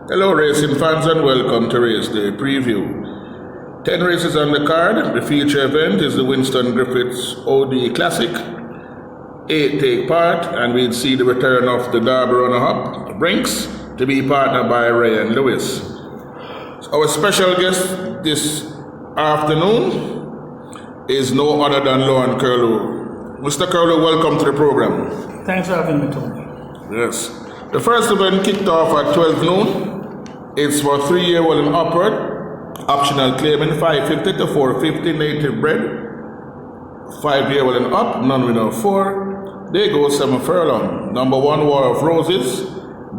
Hello racing fans and welcome to Race Day Preview. 10 races on the card. The feature event is the Winston Griffiths OD Classic. 8 take part and we'll see the return of the Derby runner-up, Brinks, to be partnered by Ryan Lewis. Our special guest this afternoon is no other than Lauren Curlew. Mr. Curlew, welcome to the program. Thanks for having me, Tony. Yes. The first event kicked off at 12 noon. It's for 3-year-old and upward. Optional claiming $550 to $450 native bred. 5-year-old and up, non-winner 4. They go 7 furlong. Number 1, War of Roses.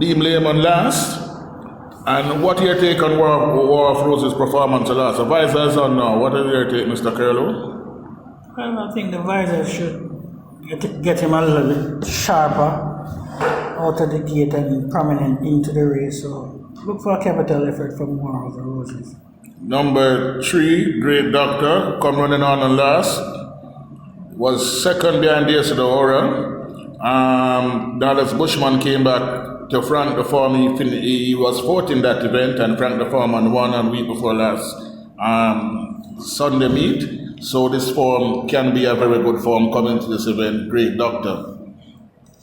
Deem Lehman last. And what your take on War of Roses' performance last? The visors on now. What is your take, Mr. Curlew? Well, I think the visor should get him a little bit sharper out of the gate and prominent into the race. So look for a capital effort from War of the Roses. Number 3, Great Doctor, come running on last. Was second behind Dearcedo Aura. Dallas Bushman came back to Frank the Form. He was fourth in that event, and Frank the Foreman won a week before last Sunday meet. So this form can be a very good form coming to this event. Great Doctor.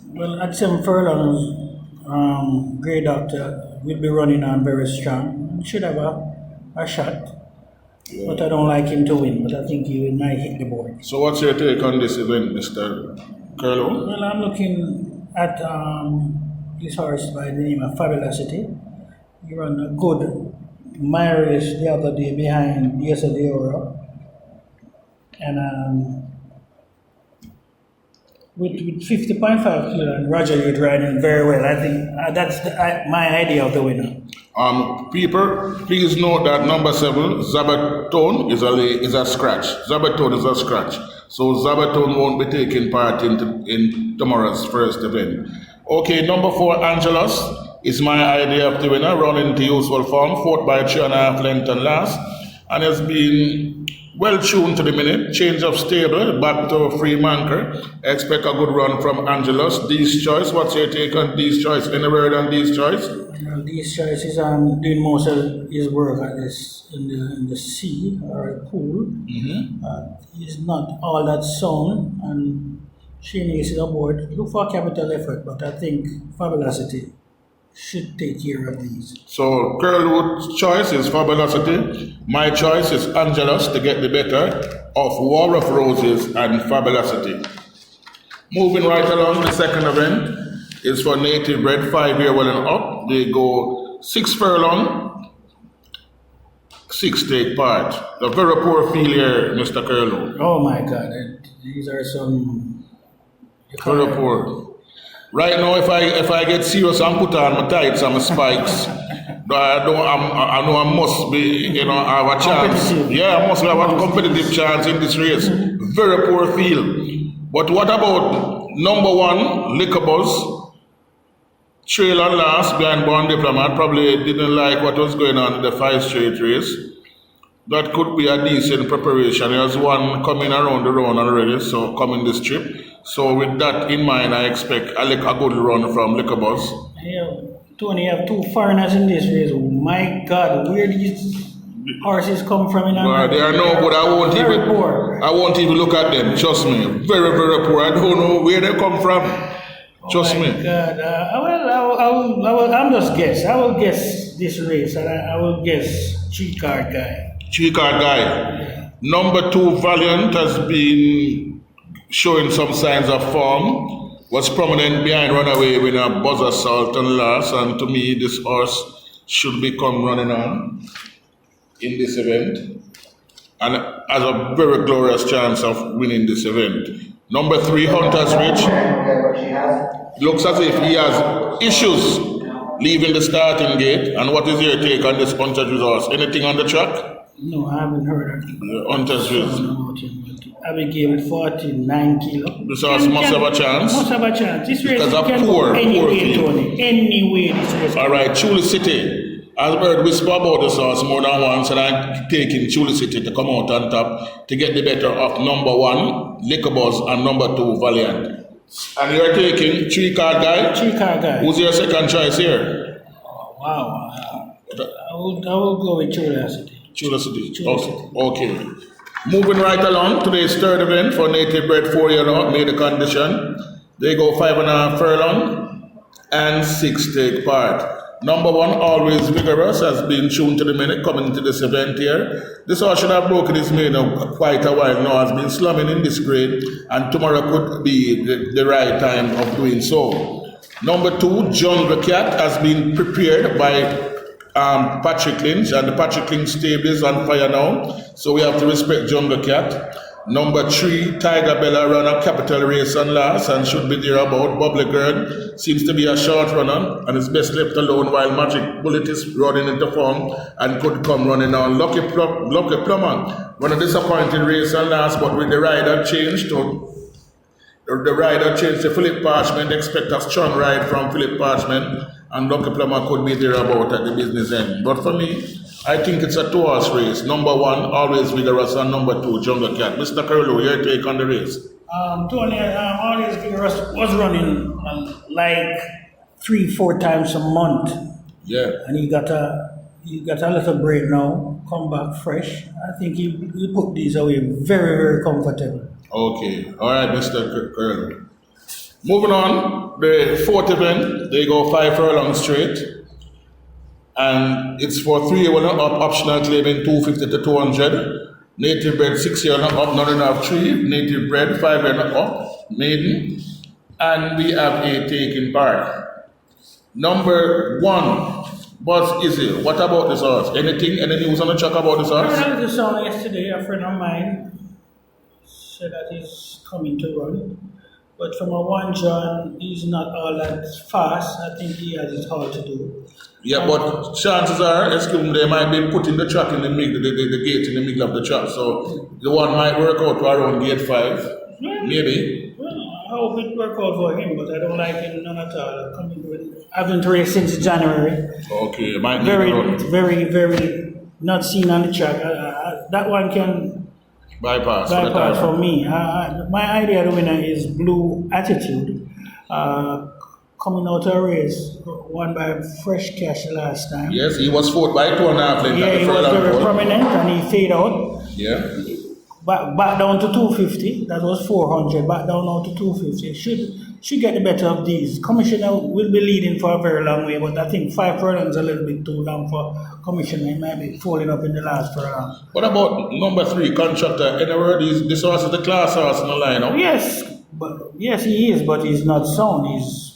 Well, at 7 furlongs, Grey Doctor will be running on very strong. He should have a shot, but I don't like him to win, but I think he might hit the board. So what's your take on this event, Mr. Curlew? Well, I'm looking at this horse by the name of Fabulosity. He ran a good mile race the other day behind Dearcedo Aura. And with 50.5 kilo and Roger Youth riding very well, I think that's my idea of the winner. People, please note that number 7, Zabatone, is a scratch. Zabatone is a scratch. So Zabatone won't be taking part in tomorrow's first event. Okay, number 4, Angelus, is my idea of the winner, running into useful form, 4th by 3.5 length and last, and has been well tuned to the minute, change of stable, back to free manker. Expect a good run from Angelus. Dee's Choice, what's your take on Dee's Choice? Any word on Dee's Choice? Dee's Choice is doing most of his work at this in the sea or a pool. He's not all that sound, and Shane is aboard. Look for a capital effort, but I think Fabulosity should take care of these. So Curlew's choice is Fabulosity. My choice is Angelus to get the better of War of Roses and Fabulosity. Moving right along, the second event is for native bred 5-year-old and up. They go 6 furlong, 6 take part. A very poor field here, Mr. Curlew. Oh my God, these are some very poor. Right now, if I get serious and put on my tights and my spikes, I know I must be, have a chance. Yeah, I must have a competitive chance in this race. Very poor field. But what about number 1, Liquorbuzz? Trail on last behind Born Diplomat. Probably didn't like what was going on in the 5 straight race. That could be a decent preparation. There's one coming around the round already, so coming this trip. So with that in mind, I expect a good run from Liquorbuzz. Yeah, Tony, you have 2 foreigners in this race. My God, where these horses come from in America? They are no good. I won't even look at them. Trust me, very, very poor. I don't know where they come from. Trust me. God, I'm just guess. I will guess this race, and I will guess 3-card guy. 3-card guy. Yeah. Number 2, Valiant, has been showing some signs of form. Was prominent behind runaway winner Buzzer Sultan last, and to me this horse should become running on in this event and has a very glorious chance of winning this event. Number 3, Hunter's Ridge, looks as if he has issues leaving the starting gate. And what is your take on this Hunter's Ridge horse? Anything on the track? No, I haven't heard of it. Hunter's Ridge. Abigail with 49 kilo. This horse must have a chance. Must have a chance. This race because can go anyway, Tony. Anyway, this race. All right, Chuli City. I've heard whisper about this horse more than once, and I'm taking Chuli City to come out on top to get the better of number 1, Liquorbuzz, and number 2, Valiant. And you're taking 3-card guy? 3-card guy. Who's your second choice here? Wow. I will go with curiosity. Curiosity. Curiosity. Okay. Moving right along, today's third event for native bred 4-year-old made a condition. They go 5.5 furlong and 6 take part. Number 1, Always Vigorous, has been tuned to the minute coming to this event here. This horse should have broken his mane quite a while now, has been slumming in this grade, and tomorrow could be the right time of doing so. Number 2, Jungle Cat, has been prepared by Patrick Lynch, and the Patrick Lynch stable is on fire now, so we have to respect Jungle Cat. Number 3, Tiger Bella ran a capital race on last and should be there about. Bubbly Girl seems to be a short runner and is best left alone while Magic Bullet is running into form and could come running on. Lucky Plumber run a disappointing race on last, but with the rider changed to Philip Parchment. Expect a strong ride from Philip Parchment, and Lucky Plumber could be there about at the business end. But for me, I think it's a 2-horse race. Number 1, Always Vigorous, and number 2, Jungle Cat. Mr. Curlew, your take on the race? Tony, Always Vigorous was running like 3-4 times a month. Yeah. And he got a little break now, come back fresh. I think he put these away very, very comfortable. Okay. All right, Mr. Curlew. Moving on, the 4th event, they go 5 furlongs straight. And it's for 3-year-old up, optional claiming 250 to 200. Native bred 6-year-old up, none enough 3. Native bred 5-year-old up, maiden. And we have a taking part. Number 1, Buzz Izzy. What about this horse? Any news on the track about this horse? I heard the song yesterday. A friend of mine said that he's coming to run. But from a 1 John, he's not all that fast. I think he has it all to do. Yeah, but chances are, they might be putting the track in the middle, the gate in the middle of the track. So the one might work out to around gate 5, maybe. Well, I hope it work out for him, but I don't like him none at all. I haven't raced since January. Okay, might be very not seen on the track. That one can bypass for me. My idea of the winner is Blue Attitude. Coming out of a race, won by Fresh Cash last time. Yes, he was 4th by 2.5 lengths. Yeah, he was very prominent and he faded out. Yeah. Back down to 250. That was 400. Back down now to 250. Should get the better of these. Commissioner will be leading for a very long way, but I think 5 furlongs is a little bit too long for Commissioner. He might be falling up in the last furlong. What about number 3, Contractor? In other words, this horse is the class horse in the lineup. Yes, he is, but he's not sound. He's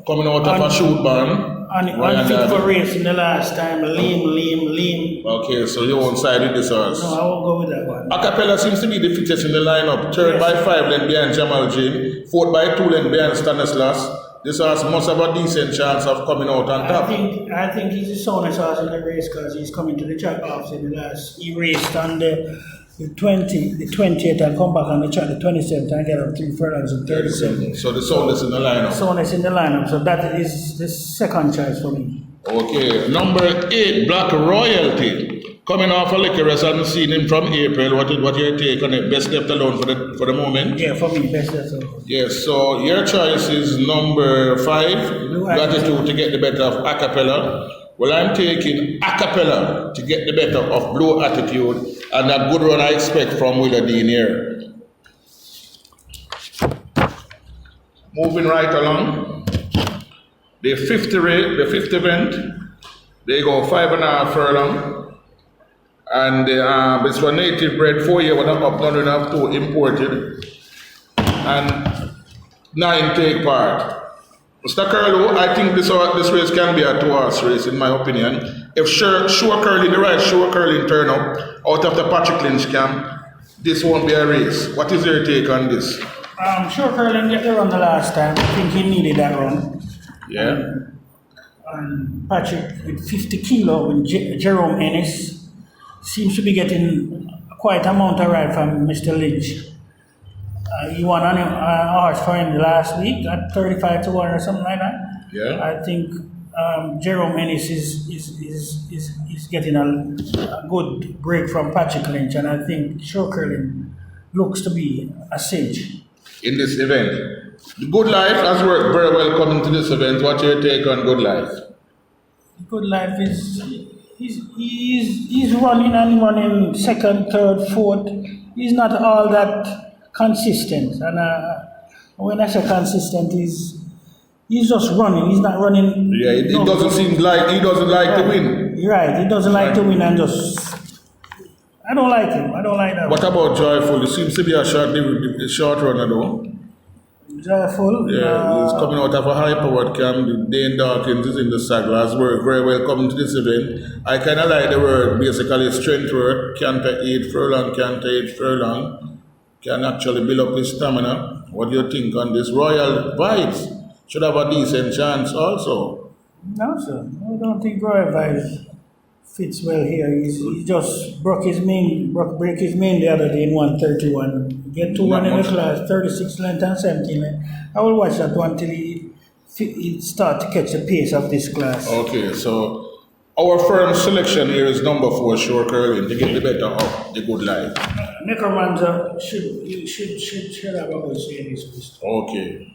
coming out of a shoot barn. Unfit for racing the last time. Lean. Okay, so you won't side with this horse. No, I won't go with that one. Acapella seems to be the fittest in the lineup. 3rd by 5 length behind Jamal Jim. 4th by 2 length behind Stanislas. This horse must have a decent chance of coming out on top. I think he's the soundest horse in the race because he's coming to the track after the last. He raced on the 20th and come back on the track the 27th and get up 3 furlongs and 37. So the soundest in the lineup. Soundest in the lineup. So that is the second choice for me. Okay, number 8, Black Royalty. Coming off a licorice, I haven't seen him from April. What your take on it? Best left alone for the moment? Yeah, for me, best left alone. Yes, so your choice is number 5, Gratitude, to get the better of Acapella. Well, I'm taking Acapella to get the better of Blue Attitude, and a good run I expect from Willardine here. Moving right along, the 5th event, they go 5.5 furlong, and it's for native bred 4-year-old up, not enough to imported, and 9 take part. Mr. Curlew, I think this race can be a 2-horse race, in my opinion. If Sure Curling, the right Sure Curling turn up out of the Patrick Lynch camp, this won't be a race. What is your take on this? Sure Curling get the run the last time. I think he needed that run. Yeah. And Patrick with 50 kilo with Jerome Ennis seems to be getting quite amount of ride from Mr. Lynch. He won on a horse for him last week at 35 to 1 or something like that. Yeah. I think Jerome Ennis is getting a good break from Patrick Lynch, and I think Sure Curling looks to be a cinch. In this event. Good Life has worked very well coming to this event. What's your take on Good Life? Good Life is he's running and running second, third, fourth. He's not all that consistent. And when I say consistent, he's just running. He's not running. Yeah, it doesn't seem like he doesn't like to win. Right. He doesn't like to win and just. I don't like him. I don't like that. What about Joyful? He seems to be a short runner though. Joyful. Yeah, he's coming out of a high-powered camp. Dane Dawkins is in the saddle. As we're very welcome to this event. I kind of like the word, basically strength word. Canter 8 furlong, canter 8 furlong. Can actually build up his stamina. What do you think on this? Royal Vibes should have a decent chance also. No, sir. I don't think Royal Vibes fits well here. He just break his main the other day in 131. Get to one in the class, 36 length and 17 length. I will watch that one till he start to catch the pace of this class. Okay, so our firm selection here is number 4, Shore Curling, to get the better of the Good Life. Necromancer should have a voice in this list. Okay.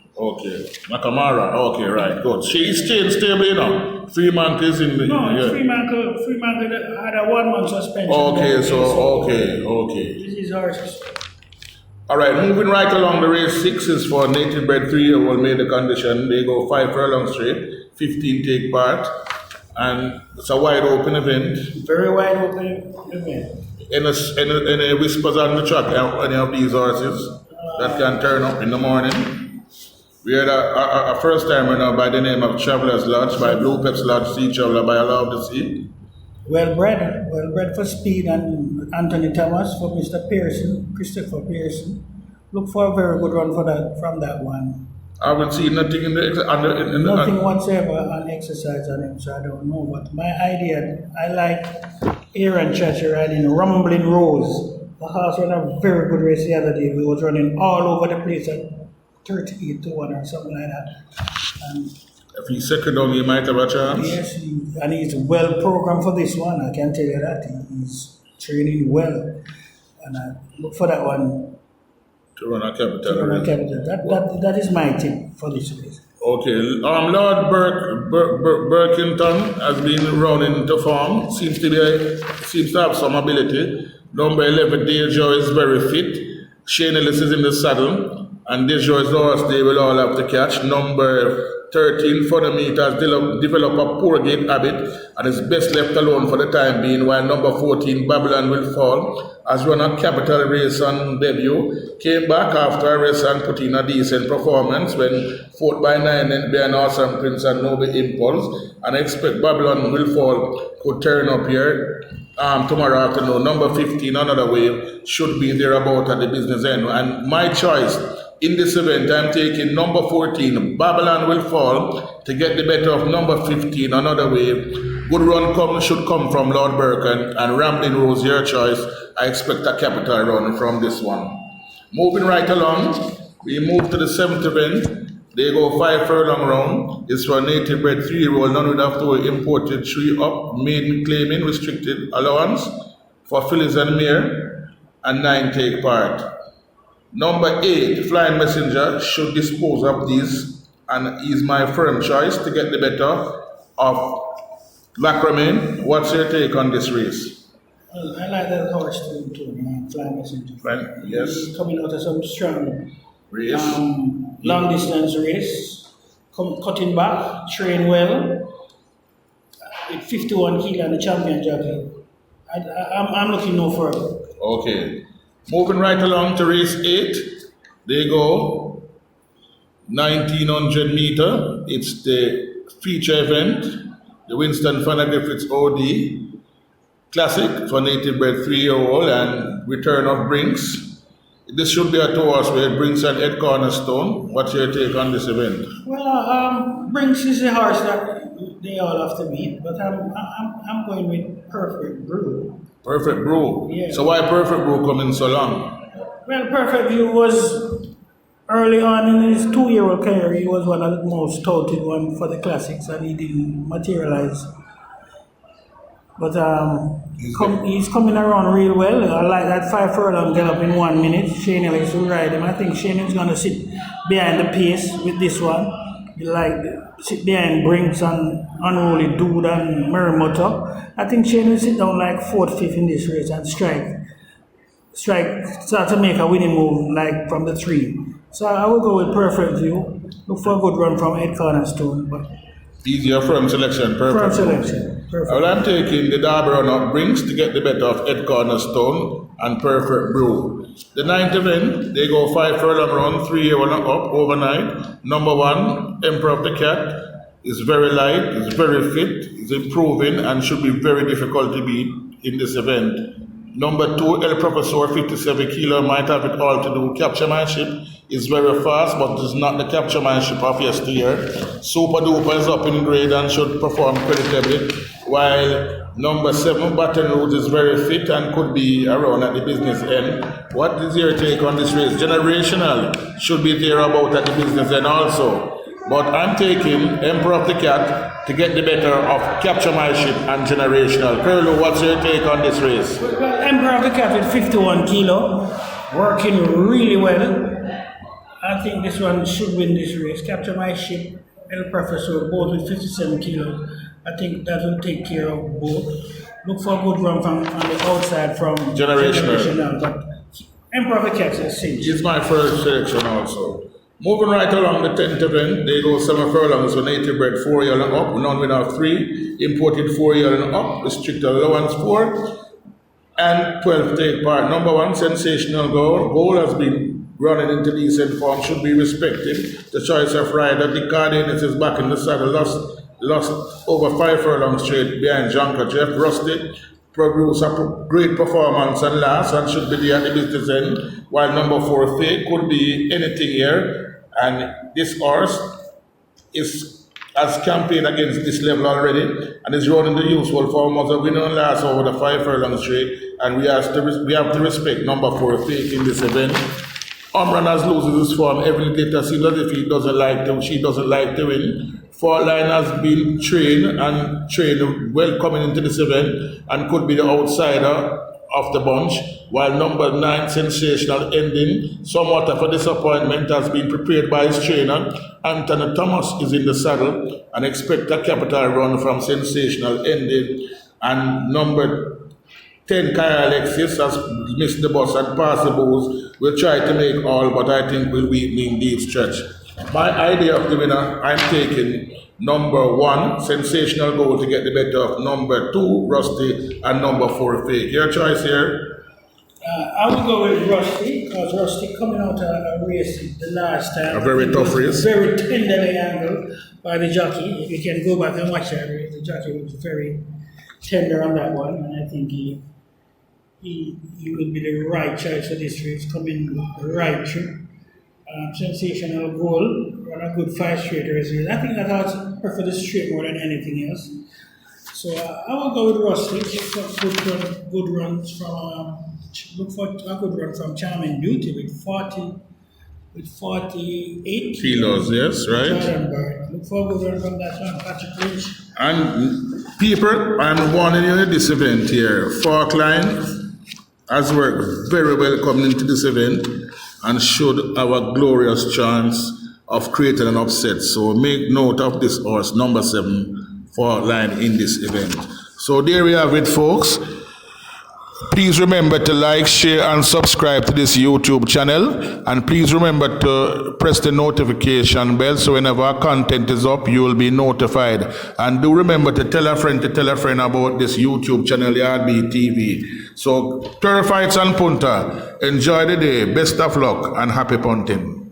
Nakamara, okay, right, good. She's staying stable, you know. Fremont is in the. No, yeah. Freeman had a 1 month suspension. Okay, so, okay. This is ours. All right, moving right along, the race 6 is for native bred 3-year-old made the condition. They go 5 furlong straight, 15 take part, and it's a wide open event. Very wide open event. Any whispers on the track, any of these horses that can turn up in the morning? We had a first timer now by the name of Traveller's Lodge, by Blue Peps Lodge, Sea Traveller, by Allowed to See. Well bred for speed, and Anthony Thomas for Mr. Pearson, Christopher Pearson. Look for a very good run from that one. I haven't seen nothing in the Nothing whatsoever on exercise on him, so I don't know. But my idea, I like Aaron Chacha riding Rumbling Rose. The horse ran a very good race the other day. We was running all over the place at 38 to 1 or something like that. And if he's second down, he might have a chance. yes, and he's well programmed for this one. I can tell you that he's training well, and I look for that one To run a capital. to run a capital. That is my tip for this race. Okay, Lord Burkington has been running to form. Seems to have some ability. Number 11, Dejo is very fit. Shane Ellis is in the saddle, and Dejo is the horse they will all have to catch. Number 13, Fundameter has developed a poor gait habit and is best left alone for the time being, while number 14, Babylon Will Fall, has run a capital race on debut, came back after a race and put in a decent performance when 4th by 9 and by an Awesome Prince and Noble Impulse, and I expect Babylon Will Fall could turn up here tomorrow afternoon. Number 15, Another Wave, should be there about at the business end, and my choice in this event, I'm taking number 14, Babylon Will Fall, to get the better of number 15, Another Wave. Good run should come from Lord Burke and Rambling Rose, your choice. I expect a capital run from this one. Moving right along, we move to the 7th event. They go 5 furlong round. It's for native bred 3-year-old, none would have to imported 3 up, maiden claiming restricted allowance for fillies and mare, and 9 take part. Number 8, Flying Messenger, should dispose of these, and is my firm choice to get the better of Lacramine. What's your take on this race? Well, I like that horse too, Flying Messenger. Yes. He's coming out of some strong Race. long distance race, cutting back, train well, with 51 kilo and the champion jockey. I'm looking no further. Okay. Moving right along to race 8, they go 1900 meter. It's the feature event, the Winston Fanner Griffiths OD Classic for native bred 3-year-old and return of Brinks. This should be a 2-horse race, Brinks and Ed Cornerstone. What's your take on this event? Well, Brinks is a horse that they all have to beat, but I'm going with Perfect Brew. Perfect Brew. Yeah. So why Perfect Brew coming so long? Well, Perfect Brew was early on in his 2-year-old career. He was one of the most touted one for the classics, and he didn't materialize. But he's coming around real well. I like that 5 furlong gallop in 1 minute. Shane Ellis will ride him. I think Shane is going to sit behind the pace with this one. You like sit behind Brinks and Unruly Dude and Muramoto. I think Shane will sit down like fourth, fifth in this race and start to make a winning move like from the 3. So I will go with Perfect View. Look for a good run from Ed Cornerstone, but Easier firm selection, firm perfect. selection. Perfect. Well, I'm taking the Derby runner Brinks to get the better of Ed Cornerstone and Perfect Brew. The 9th event, they go 5 furlong run, 3 year one up overnight. Number 1, Emperor of the Cat, is very light, is very fit, is improving, and should be very difficult to beat in this event. Number 2, El Professor, 57 kilo, might have it all to do. Capture My Ship is very fast, but is not the Capture My Ship of yesteryear. Super Duper is up in grade and should perform creditably, while number 7, Baton Rouge, is very fit and could be around at the business end. What is your take on this race? Generational should be there about at the business end also. But I'm taking Emperor of the Cat to get the better of Capture My Ship and Generational. Curlew, what's your take on this race? Well, Emperor of the Cat with 51 kilo, working really well. I think this one should win this race. Capture My Ship, El Professor, both with 57 kilos. I think that will take care of both. Look for a good run from on the outside from Generational. But Emperor of the Cat is a cinch. It's my first selection also. Moving right along the 10th event, they go 7 furlongs for native bred 4 year and up, non-winner 3, imported 4 year and up, restricted allowance 4, and 12 take part. Number 1, Sensational Goal. Goal has been running into decent form, should be respected. The choice of rider, the Cardenas is back in the saddle, lost over 5 furlongs straight behind Junker Jeff. Rusty produced a great performance and last and should be there at the business end, while number 4, Fake, could be anything here. And this horse has campaigned against this level already and is running the useful form as a winner and last over the 5 furlong straight, and we have to respect number 4, Fake, in this event. Umran has loses his form every later seems as if she doesn't like to win. 4 Line has been trained well coming into this event and could be the outsider of the bunch, while number 9, Sensational Ending, somewhat of a disappointment, has been prepared by his trainer. Anthony Thomas is in the saddle and expect a capital run from Sensational Ending, and number 10, Kyle Alexis, has missed the bus and passed the bulls. Will try to make all, but I think will weaken in deep stretch. My idea of the winner, I'm taking number 1, Sensational Goal, to get the better of number 2, Rusty, and number 4, Fake. Your choice here? I will go with Rusty, because Rusty coming out of a race the last time. A very tough race. Very tenderly angled by the jockey. If you can go back and watch that race, the jockey was very tender on that one, and I think he will be the right choice for this race, coming right through. Sensational Goal, run a good 5 straight races. I think that I prefer the straight more than anything else. So I will go with Rusty. Look for good runs from a good run from Charming Beauty with 48 Kilos, yes, right. Jordan Bird. Look for a good run from that one, Patrick Lynch. And people, I'm warning you in this event here. Falkline has worked very well coming into this event and should have a glorious chance of creating an upset. So make note of this horse, number 7, Falkline, in this event. So there we have it, folks. Please remember to like, share, and subscribe to this YouTube channel. And please remember to press the notification bell so whenever our content is up, you will be notified. And do remember to tell a friend about this YouTube channel, Yardbeat TV. So, Turf Fights and Punta, enjoy the day, best of luck, and happy punting.